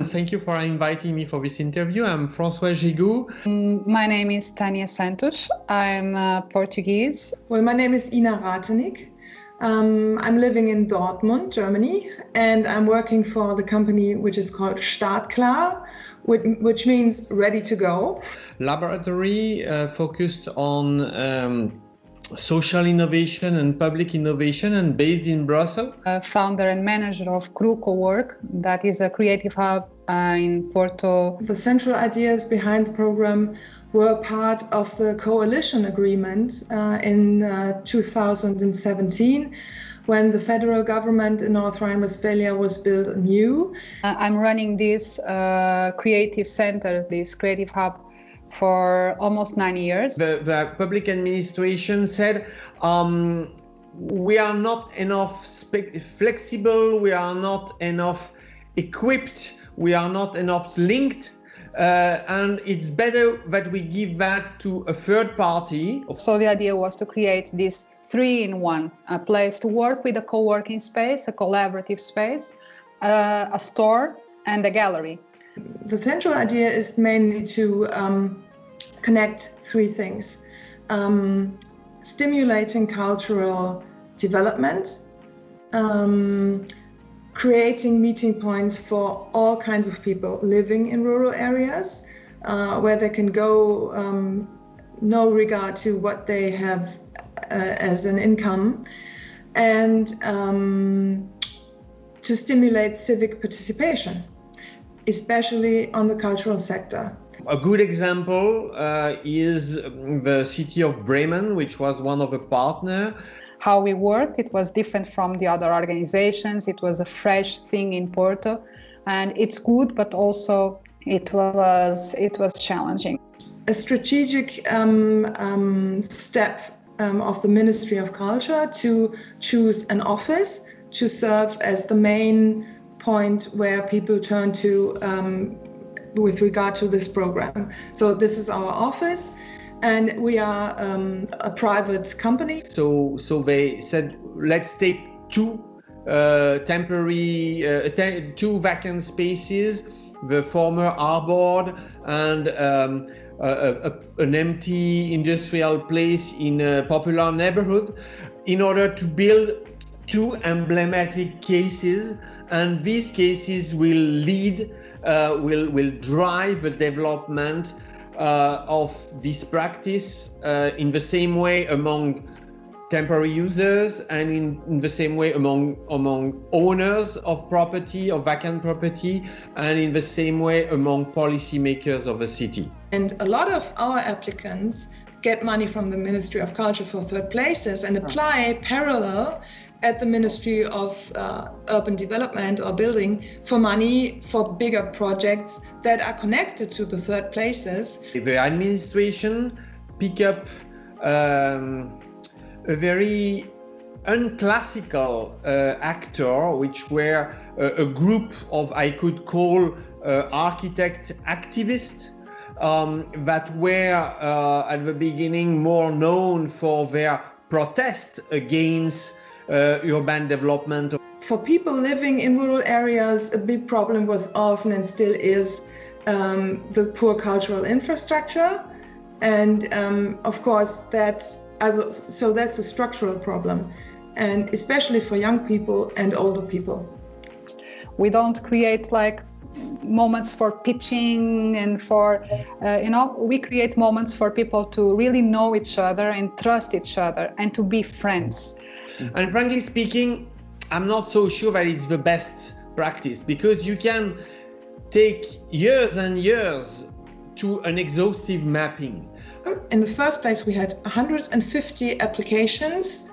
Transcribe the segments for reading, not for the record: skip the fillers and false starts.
Thank you for inviting me for this interview. I'm François Gigot. My name is Tânia Santos. I'm Portuguese. Well, my name is Ina Ratenik. I'm living in Dortmund, Germany, and I'm working for the company which is called Startklar, which means ready to go. Laboratory focused on social innovation and public innovation and based in Brussels. Founder and manager of CRU Co-work, that is a creative hub in Porto. The central ideas behind the program were part of the coalition agreement in 2017 when the federal government in North Rhine-Westphalia was built anew. I'm running this creative center, this creative hub, for almost 9 years. The public administration said we are not enough flexible, we are not enough equipped, we are not enough linked, and it's better that we give that to a third party. So the idea was to create this 3-in-1, a place to work with a co-working space, a collaborative space, a store and a gallery. The central idea is mainly to connect three things. Stimulating cultural development, creating meeting points for all kinds of people living in rural areas, where they can go no regard to what they have as an income, and to stimulate civic participation, especially on the cultural sector. A good example is the city of Bremen, which was one of the partners. How we worked, it was different from the other organizations. It was a fresh thing in Porto, and it's good, but also it was challenging. A strategic step of the Ministry of Culture to choose an office to serve as the main point where people turn to with regard to this program. So this is our office, and we are a private company. So they said, let's take two two vacant spaces, the former Arbord and an empty industrial place in a popular neighborhood, in order to build two emblematic cases, and these cases will lead, will drive the development of this practice in the same way among temporary users and in the same way among owners of property, of vacant property, and in the same way among policymakers of a city. And a lot of our applicants get money from the Ministry of Culture for third places and apply parallel at the Ministry of Urban Development or Building for money for bigger projects that are connected to the third places. The administration pick up a very unclassical actor, which were a group of, I could call, architect activists that were at the beginning more known for their protest against urban development. For people living in rural areas, a big problem was often and still is the poor cultural infrastructure, and of course that's a structural problem, and especially for young people and older people. We don't create like moments for pitching and for, we create moments for people to really know each other and trust each other and to be friends. And frankly speaking, I'm not so sure that it's the best practice, because you can take years and years to an exhaustive mapping. In the first place, we had 150 applications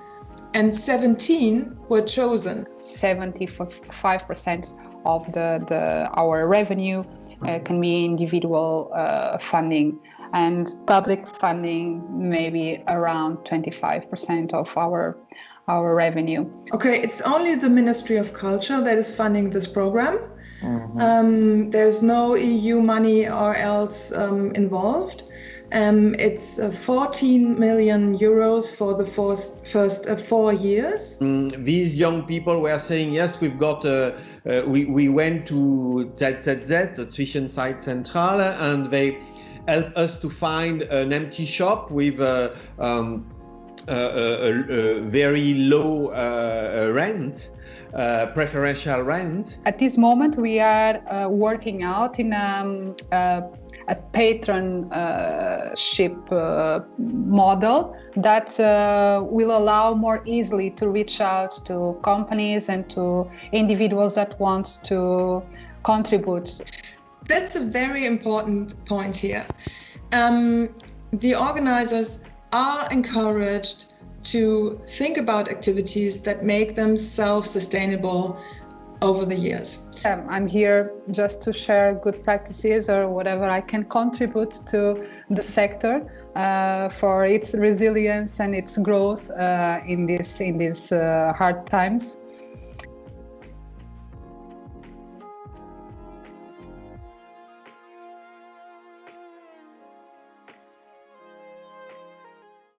and 17 were chosen. 75% of our revenue can be individual funding, and public funding maybe around 25% of our revenue. Okay, it's only the Ministry of Culture that is funding this program. Mm-hmm. There's no EU money or else involved. It's 14 million euros for the first 4 years. These young people were saying, yes, we've got, we went to ZZZ, the Zwischenzeit Zentrale, and they helped us to find an empty shop with a very low rent. Preferential rent. At this moment, we are working out in a patronship model that will allow more easily to reach out to companies and to individuals that want to contribute. That's a very important point here. The organizers are encouraged to think about activities that make them self-sustainable over the years. I'm here just to share good practices or whatever I can contribute to the sector for its resilience and its growth in these hard times.